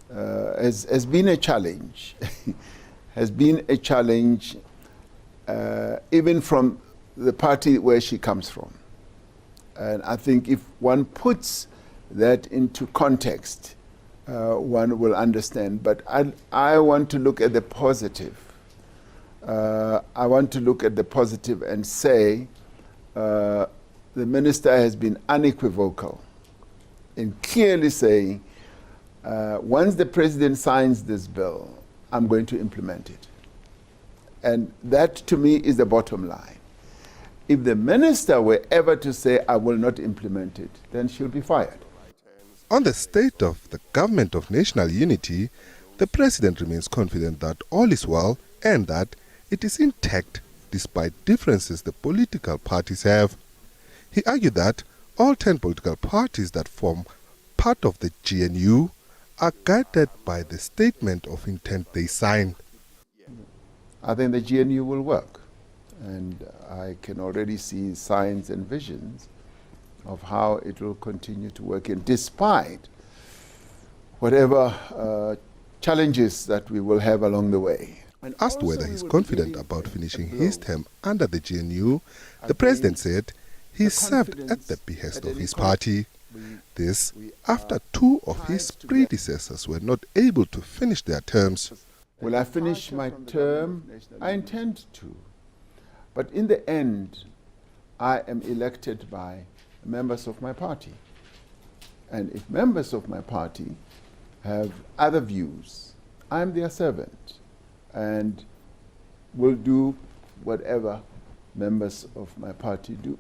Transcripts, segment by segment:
has been a challenge, has been a challenge even from the party where she comes from. And I think if one puts that into context, one will understand. But I want to look at the positive. I want to look at the positive and say the minister has been unequivocal in clearly saying, once the president signs this bill, I'm going to implement it. And that, to me, is the bottom line. If the minister were ever to say, I will not implement it, then she'll be fired. On the state of the government of national unity, the president remains confident that all is well and that it is intact despite differences the political parties have. He argued that all 10 political parties that form part of the GNU are guided by the statement of intent they signed. I think the GNU will work. And I can already see signs and visions of how it will continue to work, and despite whatever challenges that we will have along the way. When asked whether he's confident about finishing his term under the GNU, the president said he served at the behest of his party. This after 2 of his predecessors were not able to finish their terms. Will I finish my term? I intend to. But in the end, I am elected by members of my party. And if members of my party have other views, I'm their servant and will do whatever members of my party do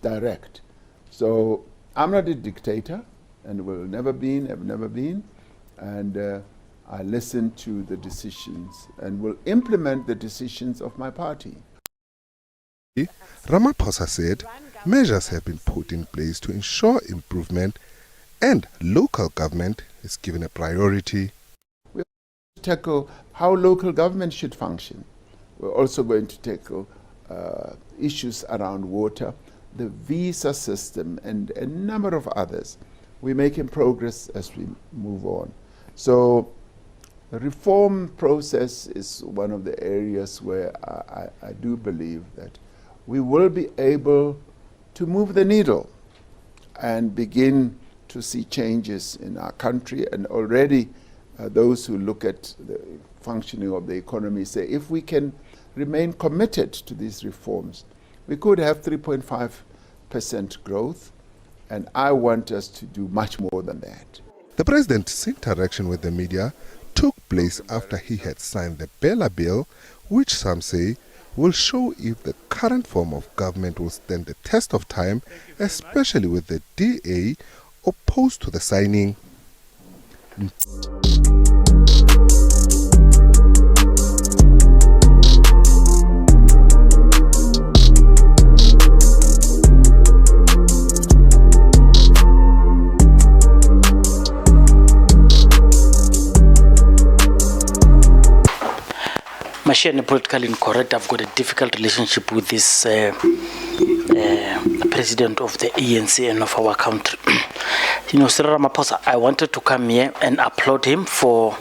direct. So I'm not a dictator and will never been, have never been. And I listen to the decisions and will implement the decisions of my party. Ramaphosa said measures have been put in place to ensure improvement and local government is given a priority. We're going to tackle how local government should function. We're also going to tackle issues around water, the visa system, and a number of others. We're making progress as we move on. So the reform process is one of the areas where I do believe that we will be able to move the needle and begin to see changes in our country. And already those who look at the functioning of the economy say, if we can remain committed to these reforms, we could have 3.5% growth, and I want us to do much more than that. The president's interaction with the media took place after he had signed the Bella Bill, which some say will show if the current form of government will stand the test of time, especially with the DA opposed to the signing. Machine politically incorrect. I've got a difficult relationship with this president of the ANC and of our country. You know, Sir Ramaphosa, I wanted to come here and applaud him for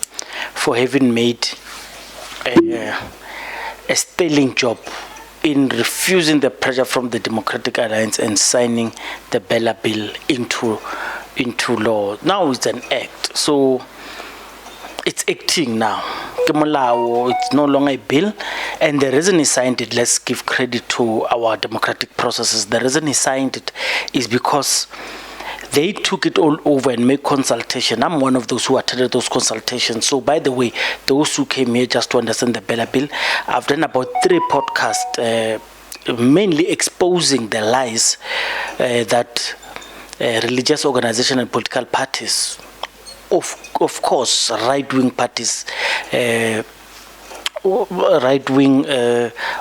having made a sterling job in refusing the pressure from the Democratic Alliance and signing the Bella Bill into law. Now it's an act. So it's acting now. It's no longer a bill, and the reason he signed it, let's give credit to our democratic processes. The reason he signed it is because they took it all over and made consultation. I'm one of those who attended those consultations. So, by the way, those who came here just to understand the Bella Bill, I've done about 3 podcasts, mainly exposing the lies that religious organizations and political parties, of course, right-wing parties, right-wing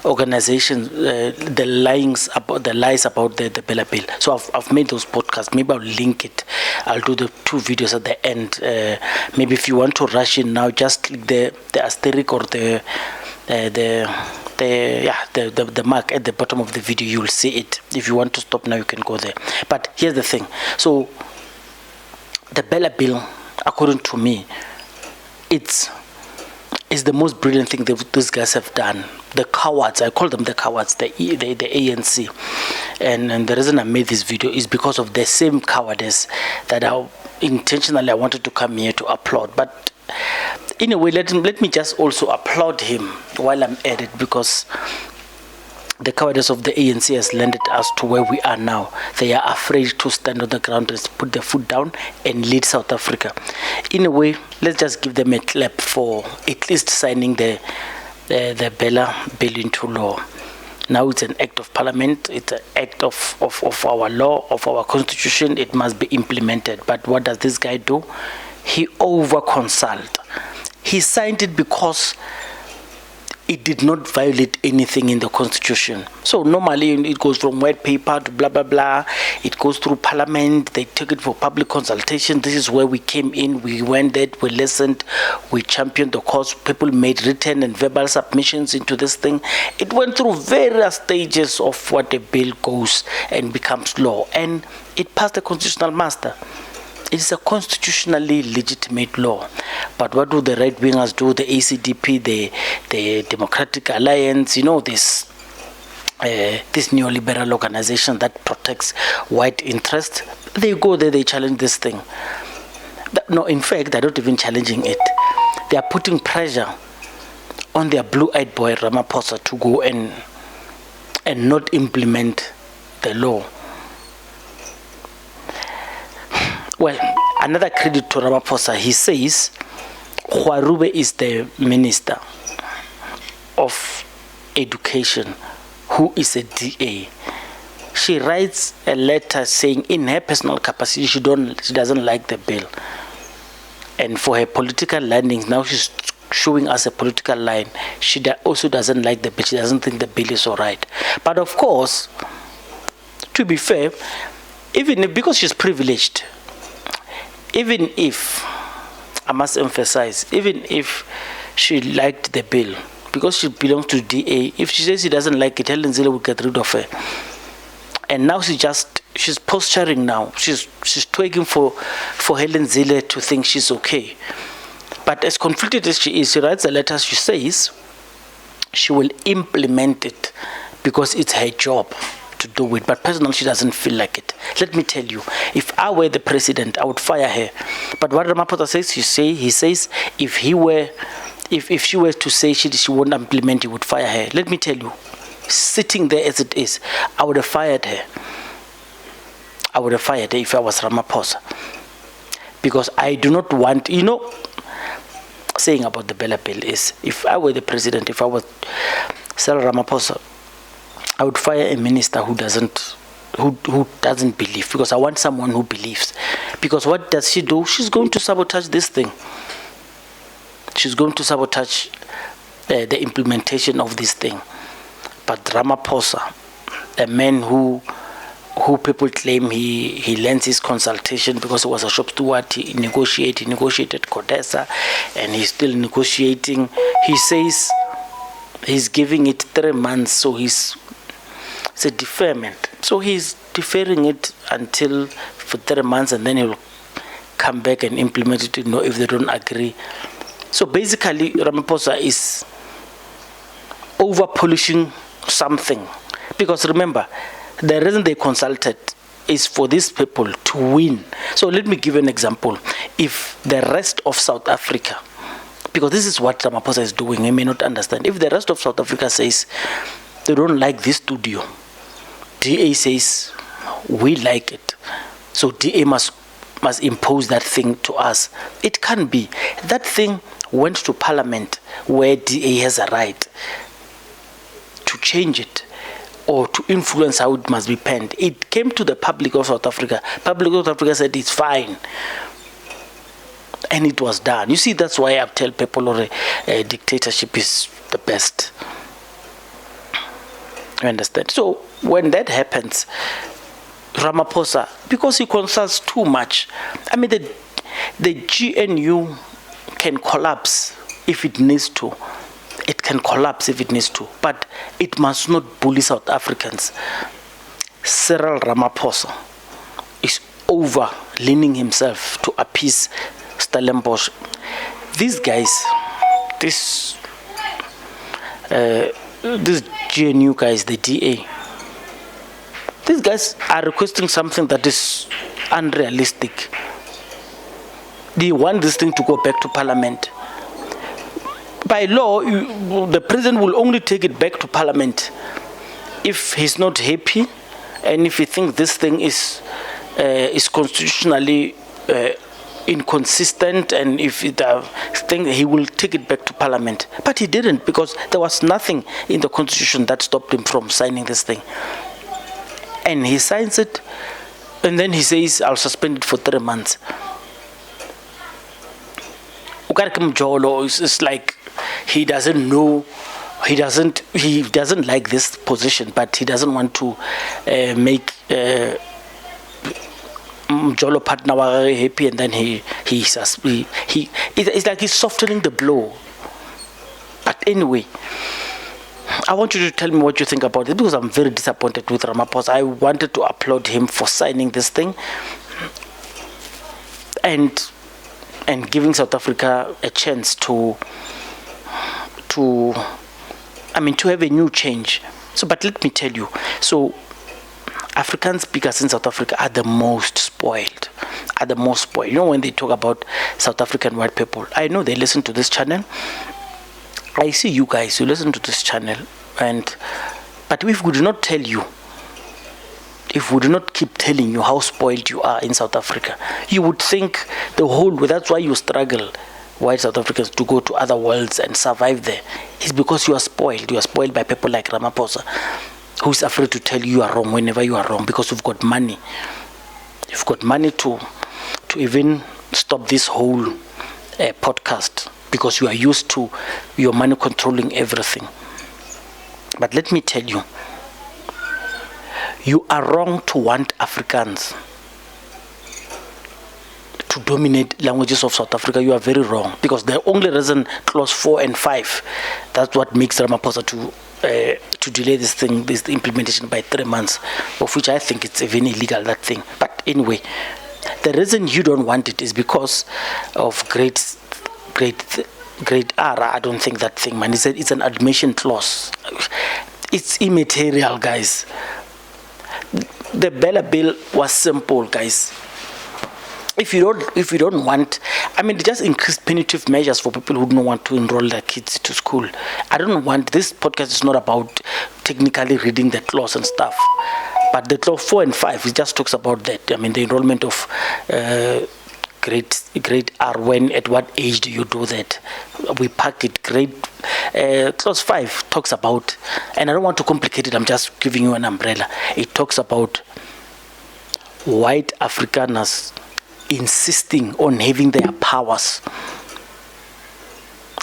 organizations, the lies about the Bella Bill. So I've made those podcasts. Maybe I'll link it. I'll do the 2 videos at the end. Maybe if you want to rush in now, just click the asterisk or the mark at the bottom of the video. You'll see it. If you want to stop now, you can go there. But here's the thing. So the Bella Bill according to me, it's the most brilliant thing that these guys have done. The cowards, I call them the cowards, the ANC. And the reason I made this video is because of the same cowardice that I wanted to come here to applaud. But in a way, let me just also applaud him while I'm at it, because the cowardice of the ANC has landed us to where we are now. They are afraid to stand on the ground and put their foot down and lead South Africa. In a way, let's just give them a clap for at least signing the Bella bill into law. Now it's an act of parliament, it's an act of our law, of our constitution. It must be implemented. But what does this guy do? He over-consult. He signed it because it did not violate anything in the constitution. So normally it goes from white paper to blah, blah, blah. It goes through parliament. They took it for public consultation. This is where we came in. We went there, we listened, we championed the cause. People made written and verbal submissions into this thing. It went through various stages of what a bill goes and becomes law. And it passed the constitutional muster. It's a constitutionally legitimate law. But what do the right-wingers do? The ACDP, the Democratic Alliance, this neoliberal organization that protects white interests, they go there, they challenge this thing. No, in fact, they're not even challenging it. They are putting pressure on their blue-eyed boy, Ramaphosa, to go and not implement the law. Well, another credit to Ramaphosa, he says Gwarube is the Minister of Education, who is a DA. She writes a letter saying in her personal capacity she doesn't like the bill. And for her political landings, now she's showing us a political line. She also doesn't like the bill. She doesn't think the bill is all right. But of course, to be fair, because she's privileged, even if, I must emphasize, even if she liked the bill, because she belongs to DA, if she says she doesn't like it, Helen Zille will get rid of her. And now she's posturing now. She's twerking for Helen Zille to think she's okay. But as conflicted as she is, she writes a letter, she says she will implement it because it's her job to do it, but personally she doesn't feel like it. Let me tell you, if I were the president, I would fire her. But what Ramaphosa says, he says if she were to say she won't implement, he would fire her. Let me tell you, sitting there as it is, I would have fired her. I would have fired her if I was Ramaphosa, because I do not want, saying about the Bella bill is, if I were the president, if I was Cyril Ramaphosa, I would fire a minister who doesn't believe, because I want someone who believes. Because what does she do? She's going to sabotage this thing. She's going to sabotage the implementation of this thing. But Ramaphosa, a man who people claim he lends his consultation because he was a shop steward, he negotiated CODESA, and he's still negotiating. He says he's giving it 3 months, so it's a deferment. So he's deferring it for 3 months, and then he'll come back and implement it, if they don't agree. So basically, Ramaphosa is over-polishing something. Because remember, the reason they consulted is for these people to win. So let me give you an example. If the rest of South Africa, because this is what Ramaphosa is doing, you may not understand. If the rest of South Africa says they don't like this studio, DA says we like it, so DA must impose that thing to us. It can't be. That thing went to Parliament, where DA has a right to change it or to influence how it must be penned. It came to the public of South Africa. Public of South Africa said it's fine, and it was done. You see, that's why I tell people a dictatorship is the best. You understand? So when that happens, Ramaphosa, because he consults too much, the GNU can collapse if it needs to. It can collapse if it needs to, but it must not bully South Africans. Cyril Ramaphosa is over-leaning himself to appease Stellenbosch. These guys, these GNU guys, the DA, these guys are requesting something that is unrealistic. They want this thing to go back to Parliament. By law, the president will only take it back to Parliament if he's not happy and if he thinks this thing is constitutionally inconsistent, and if it think he will take it back to Parliament. But he didn't, because there was nothing in the constitution that stopped him from signing this thing. And he signs it, and then he says, I'll suspend it for 3 months. It's like he doesn't know, he doesn't like this position, but he doesn't want to make Mjolo partner happy, and then it's like he's softening the blow. But anyway, I want you to tell me what you think about it, because I'm very disappointed with Ramaphosa. I wanted to applaud him for signing this thing and giving South Africa a chance to have a new change. So, but let me tell you, so African speakers in South Africa are the most spoiled. You know, when they talk about South African white people, I know they listen to this channel. I see you guys, you listen to this channel, but if we do not tell you, if we do not keep telling you how spoiled you are in South Africa, you would think that's why you struggle, white South Africans, to go to other worlds and survive there. It's because you are spoiled. You are spoiled by people like Ramaphosa, who's afraid to tell you are wrong whenever you are wrong, because you've got money. You've got money to even stop this whole podcast, because you are used to your money controlling everything. But let me tell you, you are wrong to want Africans to dominate languages of South Africa. You are very wrong, because the only reason clause 4 and 5, that's what makes Ramaphosa to delay this thing, this implementation by 3 months, of which I think it's even illegal, that thing. But anyway, the reason you don't want it is because of grade R. I don't think that thing, man. It's an admission clause. It's immaterial, guys. The Bella Bill was simple, guys. If you don't want, they just increased punitive measures for people who don't want to enroll their kids to school. I don't want, this podcast is not about technically reading the clause and stuff, but the clause 4 and 5, it just talks about that. The enrollment of grade R, when, at what age do you do that? We packed it. Clause 5 talks about, and I don't want to complicate it, I'm just giving you an umbrella. It talks about white Afrikaners insisting on having their powers.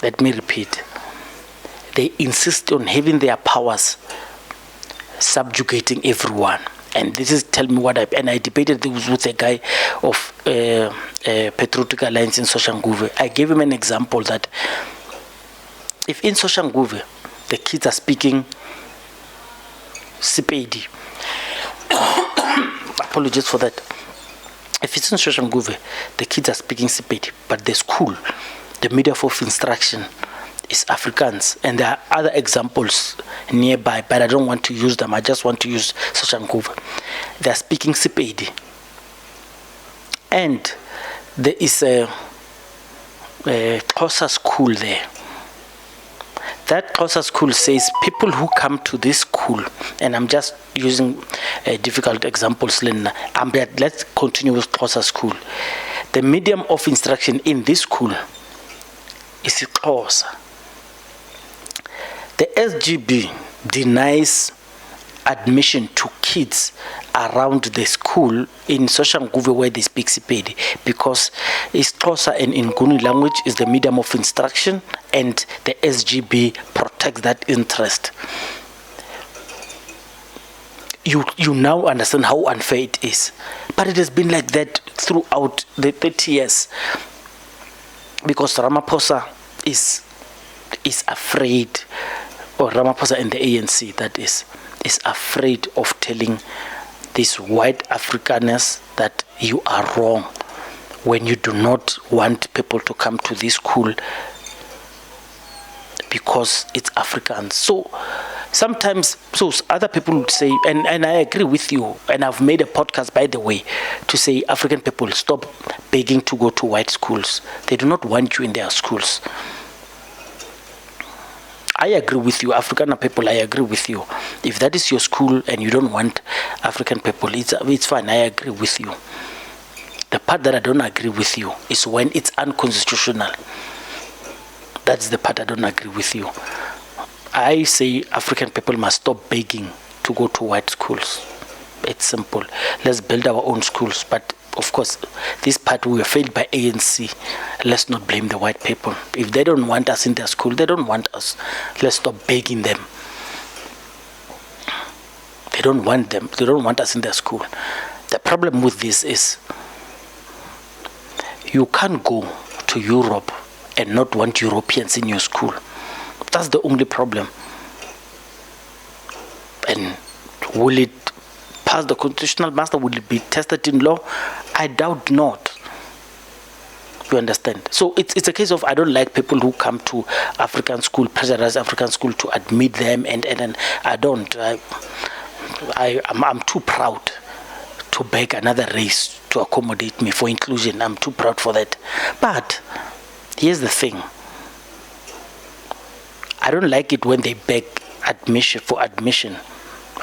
Let me repeat. They insist on having their powers, subjugating everyone. And this is, tell me what I debated this with a guy of Patriotic Alliance in Soshanguve. I gave him an example that if in Soshanguve the kids are speaking Sepedi, apologies for that. If it's in Soshanguve, the kids are speaking Sepedi, but the school, the medium of instruction is Afrikaans, and there are other examples nearby, but I don't want to use them. I just want to use Soshanguve. They are speaking Sepedi, and there is a Xhosa school there. That Xhosa school says people who come to this school, and I'm just using difficult examples, let's continue with Xhosa school. The medium of instruction in this school is Xhosa. The SGB denies admission to kids around the school in Soshanguve where they speak Sepedi, because it's Xhosa and Nguni language is the medium of instruction, and the SGB protects that interest. You now understand how unfair it is. But it has been like that throughout the 30 years, because Ramaphosa is afraid, or Ramaphosa and the ANC, that is afraid of telling these white Afrikaners that you are wrong when you do not want people to come to this school because it's Afrikaans. So sometimes, so other people would say, and I agree with you, and I've made a podcast, by the way, to say African people, stop begging to go to white schools. They do not want you in their schools. I agree with you, African people, I agree with you. If that is your school and you don't want African people, it's fine, I agree with you. The part that I don't agree with you is when it's unconstitutional. That's the part I don't agree with you. I say African people must stop begging to go to white schools. It's simple. Let's build our own schools. But of course, this part we were failed by ANC. Let's not blame the white people. If they don't want us in their school, they don't want us. Let's stop begging them. They don't want them. They don't want us in their school. The problem with this is you can't go to Europe and not want Europeans in your school. That's the only problem. And will it pass the constitutional muster? Will it be tested in law? I doubt not. You understand? So it's a case of, I don't like people who come to African school, pressurize African school to admit them, and I don't. I'm too proud to beg another race to accommodate me for inclusion. I'm too proud for that. But here's the thing. I don't like it when they beg admission for admission.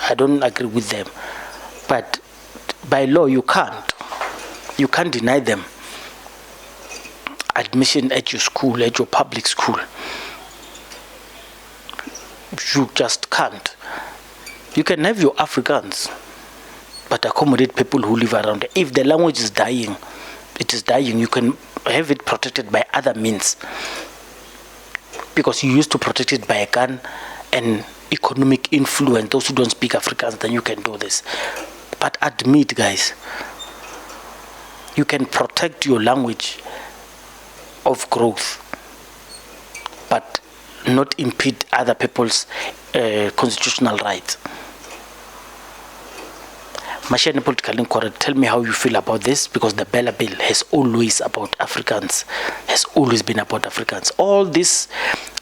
I don't agree with them. But by law, you can't. You can't deny them admission at your school, at your public school. You just can't. You can have your Afrikaans, but accommodate people who live around. If the language is dying, it is dying. You can have it protected by other means, because you used to protect it by a gun and economic influence. Those who don't speak Afrikaans, then you can do this. But admit, guys, you can protect your language of growth, but not impede other people's constitutional rights. Mashane Political Inquiry, tell me how you feel about this, because the Bella Bill has always about Africans, has always been about Africans. All this,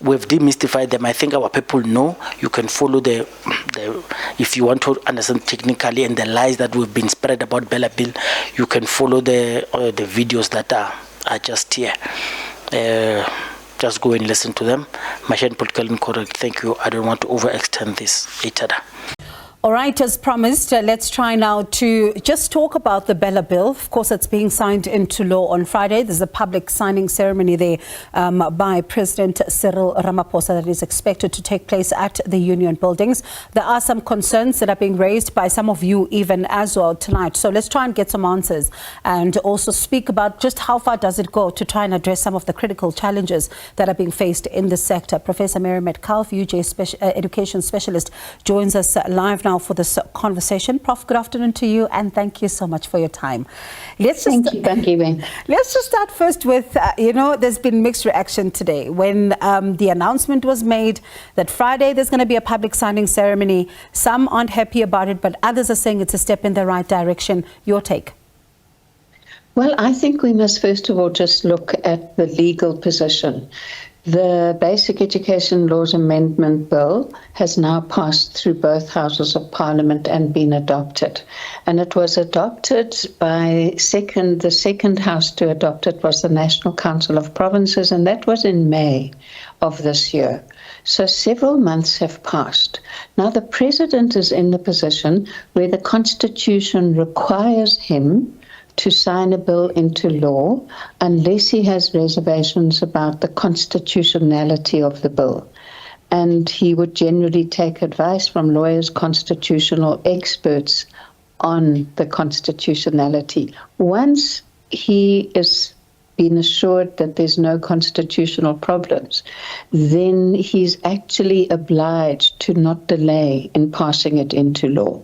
we've demystified them. I think our people know. You can follow the if you want to understand technically and the lies that we've been spread about Bella Bill, you can follow the videos that are just here. Just go and listen to them. Mashane Political Inquiry, thank you. I don't want to overextend this. Itada. All right, as promised, let's try now to just talk about the Bella Bill. Of course, it's being signed into law on Friday. There's a public signing ceremony there by President Cyril Ramaphosa that is expected to take place at the Union buildings. There are some concerns that are being raised by some of you even as well tonight. So let's try and get some answers and also speak about just how far does it go to try and address some of the critical challenges that are being faced in the sector. Professor Mary Metcalf, UJ education specialist, joins us live now for this conversation. Prof, good afternoon to you, and thank you so much for your time. Thank you. Let's just start first with, there's been mixed reaction today when the announcement was made that Friday there's going to be a public signing ceremony. Some aren't happy about it, but others are saying it's a step in the right direction. Your take? Well, I think we must first of all just look at the legal position. The Basic Education Laws Amendment Bill has now passed through both houses of Parliament and been adopted. And it was adopted by the second house to adopt it was the National Council of Provinces, and that was in May of this year. So several months have passed. Now the President is in the position where the Constitution requires him to sign a bill into law unless he has reservations about the constitutionality of the bill. And he would generally take advice from lawyers, constitutional experts on the constitutionality. Once he is been assured that there's no constitutional problems, then he's actually obliged to not delay in passing it into law.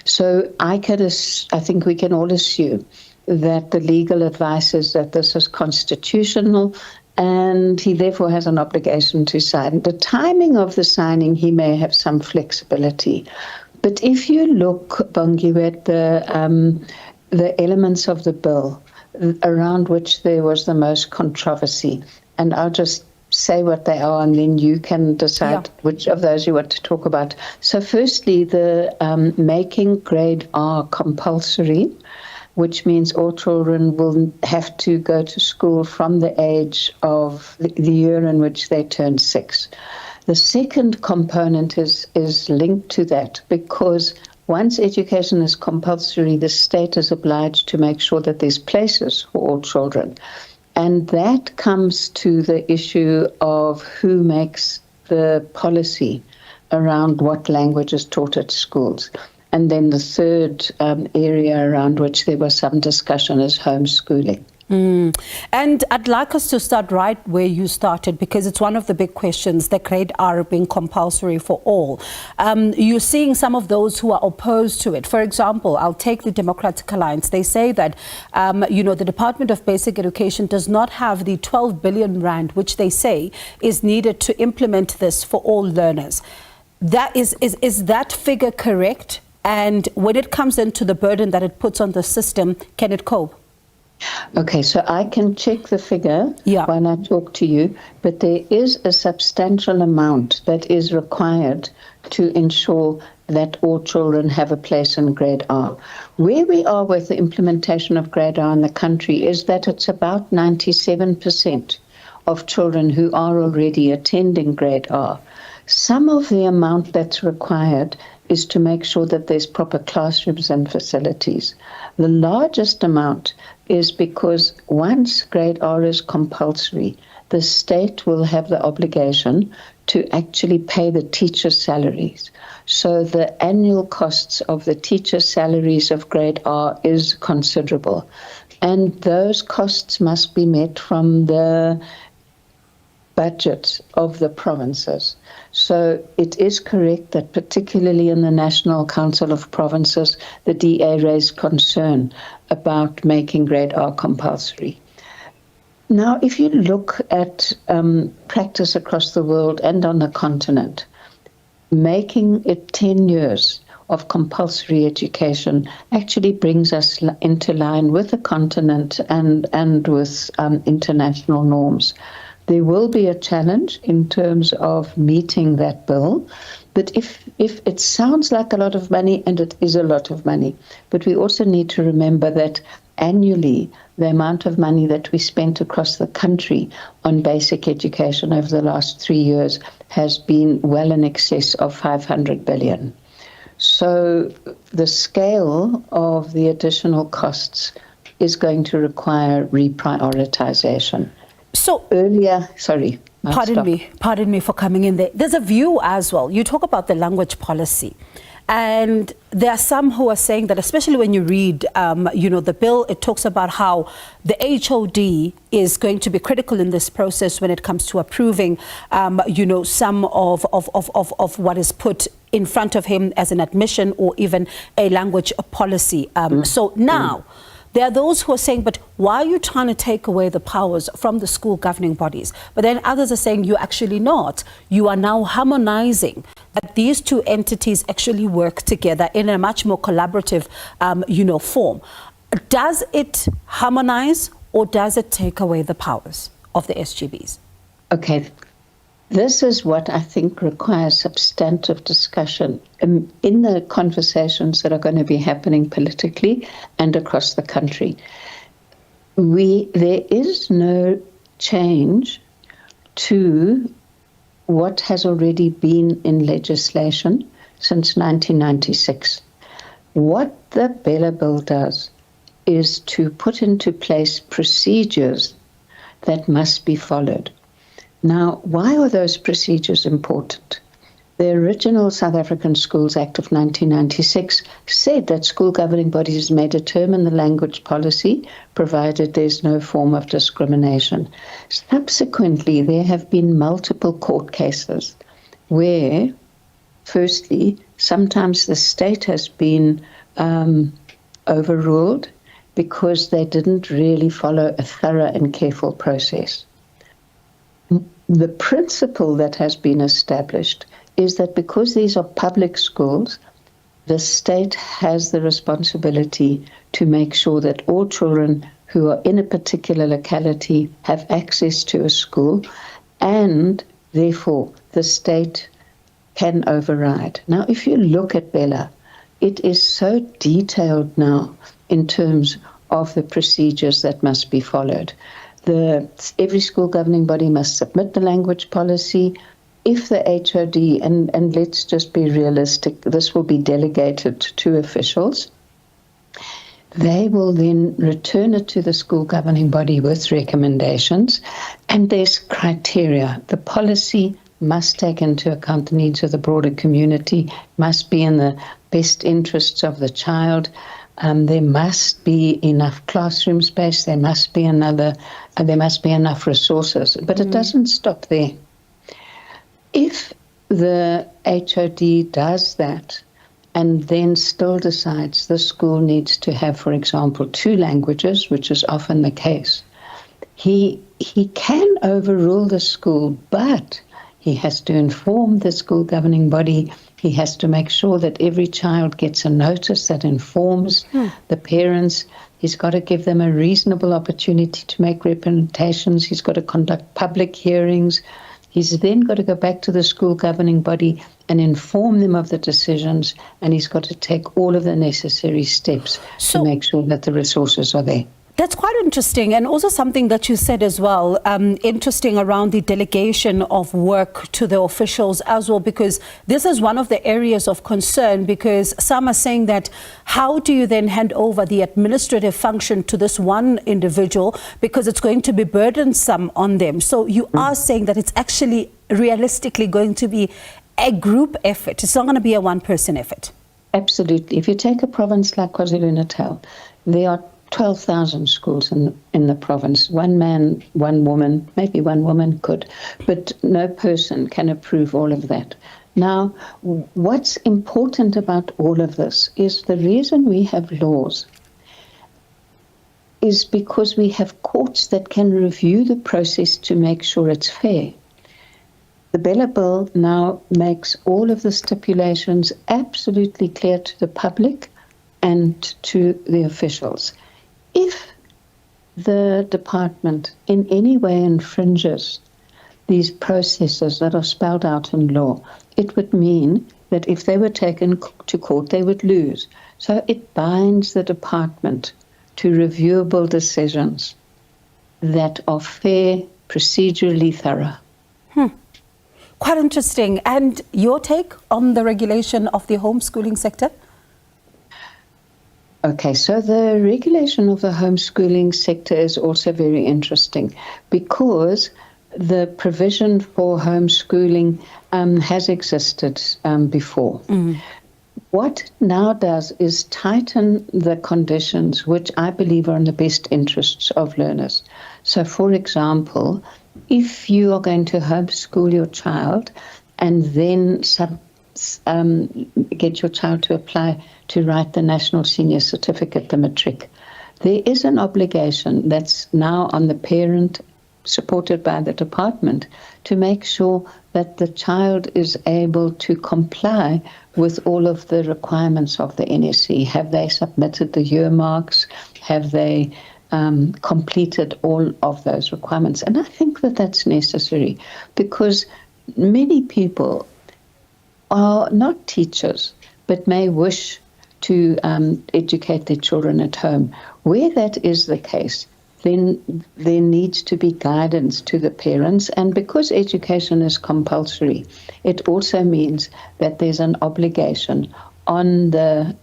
So I think we can all assume that the legal advice is that this is constitutional, and he therefore has an obligation to sign. The timing of the signing, he may have some flexibility. But if you look, Bongi, at the elements of the bill, around which there was the most controversy. And I'll just say what they are, and then you can decide which of those you want to talk about. So firstly, the making grade R compulsory, which means all children will have to go to school from the age of the year in which they turn 6. The second component is linked to that, because once education is compulsory, the state is obliged to make sure that there's places for all children. And that comes to the issue of who makes the policy around what language is taught at schools. And then the third area around which there was some discussion is homeschooling. And I'd like us to start right where you started, because it's one of the big questions, the grade R being compulsory for all. You're seeing some of those who are opposed to it. For example, I'll take the Democratic Alliance. They say that, the Department of Basic Education does not have the 12 billion rand, which they say is needed to implement this for all learners. That is that figure correct? And when it comes into the burden that it puts on the system, can it cope? Okay, so I can check the figure when I talk to you, but there is a substantial amount that is required to ensure that all children have a place in grade R. Where we are with the implementation of grade R in the country is that it's about 97% of children who are already attending grade R. Some of the amount that's required is to make sure that there's proper classrooms and facilities. The largest amount is because once grade R is compulsory, the state will have the obligation to actually pay the teachers' salaries. So the annual costs of the teachers' salaries of grade R is considerable. And those costs must be met from the budgets of the provinces. So it is correct that particularly in the National Council of Provinces, the DA raised concern about making grade R compulsory. Now, if you look at practice across the world and on the continent, making it 10 years of compulsory education actually brings us into line with the continent and with international norms. There will be a challenge in terms of meeting that bill, but if it sounds like a lot of money, and it is a lot of money, but we also need to remember that annually the amount of money that we spent across the country on basic education over the last 3 years has been well in excess of 500 billion. So the scale of the additional costs is going to require reprioritization. So earlier, pardon me for coming in there. There's a view as well. You talk about the language policy, and there are some who are saying that, especially when you read, the bill, it talks about how the HOD is going to be critical in this process when it comes to approving, some of what is put in front of him as an admission or even a language policy. So now, there are those who are saying, but why are you trying to take away the powers from the school governing bodies? But then others are saying, you're actually not. You are now harmonizing that these two entities actually work together in a much more collaborative, form. Does it harmonize, or does it take away the powers of the SGBs? Okay. This is what I think requires substantive discussion in the conversations that are going to be happening politically and across the country. There is no change to what has already been in legislation since 1996. What the Bella Bill does is to put into place procedures that must be followed. Now, why are those procedures important? The original South African Schools Act of 1996 said that school governing bodies may determine the language policy, provided there's no form of discrimination. Subsequently, there have been multiple court cases where, firstly, sometimes the state has been overruled because they didn't really follow a thorough and careful process. The principle that has been established is that because these are public schools, the state has the responsibility to make sure that all children who are in a particular locality have access to a school, and therefore the state can override. Now, if you look at Bella, it is so detailed now in terms of the procedures that must be followed. Every school governing body must submit the language policy. If the HOD, and let's just be realistic, this will be delegated to officials, they will then return it to the school governing body with recommendations, and there's criteria. The policy must take into account the needs of the broader community, must be in the best interests of the child. There must be enough classroom space. There must be enough resources. But it doesn't stop there. If the HOD does that and then still decides the school needs to have, for example, 2 languages, which is often the case, he can overrule the school, but he has to inform the school governing body. He has to make sure that every child gets a notice that informs the parents. He's got to give them a reasonable opportunity to make representations. He's got to conduct public hearings. He's then got to go back to the school governing body and inform them of the decisions, and he's got to take all of the necessary steps to make sure that the resources are there. That's quite interesting, and also something that you said as well, interesting around the delegation of work to the officials as well, because this is one of the areas of concern, because some are saying that how do you then hand over the administrative function to this one individual, because it's going to be burdensome on them. So you are saying that it's actually realistically going to be a group effort. It's not going to be a one-person effort. Absolutely. If you take a province like KwaZulu-Natal, there are 12,000 schools in the province. One man, one woman, maybe one woman could, but no person can approve all of that. Now, what's important about all of this is the reason we have laws is because we have courts that can review the process to make sure it's fair. The Bella Bill now makes all of the stipulations absolutely clear to the public and to the officials. If the department in any way infringes these processes that are spelled out in law, it would mean that if they were taken to court, they would lose. So it binds the department to reviewable decisions that are fair, procedurally thorough. Quite interesting. And your take on the regulation of the homeschooling sector? Okay, so the regulation of the homeschooling sector is also very interesting because the provision for homeschooling has existed before. What it now does is tighten the conditions which I believe are in the best interests of learners. So, for example, if you are going to homeschool your child and then get your child to apply to write the National Senior Certificate, the matric, there is an obligation that's now on the parent, supported by the department, to make sure that the child is able to comply with all of the requirements of the NSC. Have they submitted the year marks? Have they completed all of those requirements? And I think that that's necessary because many people are not teachers but may wish to educate their children at home. Where that is the case, then there needs to be guidance to the parents. And because education is compulsory, it also means that there's an obligation on the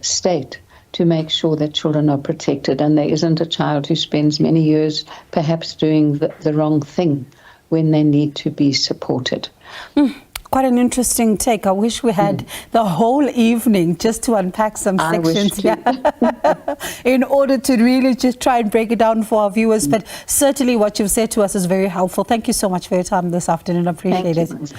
state to make sure that children are protected and there isn't a child who spends many years perhaps doing the wrong thing when they need to be supported. Quite an interesting take. I wish we had the whole evening just to unpack some sections in order to really just try and break it down for our viewers. But certainly what you've said to us is very helpful. Thank you so much for your time this afternoon. I appreciate it.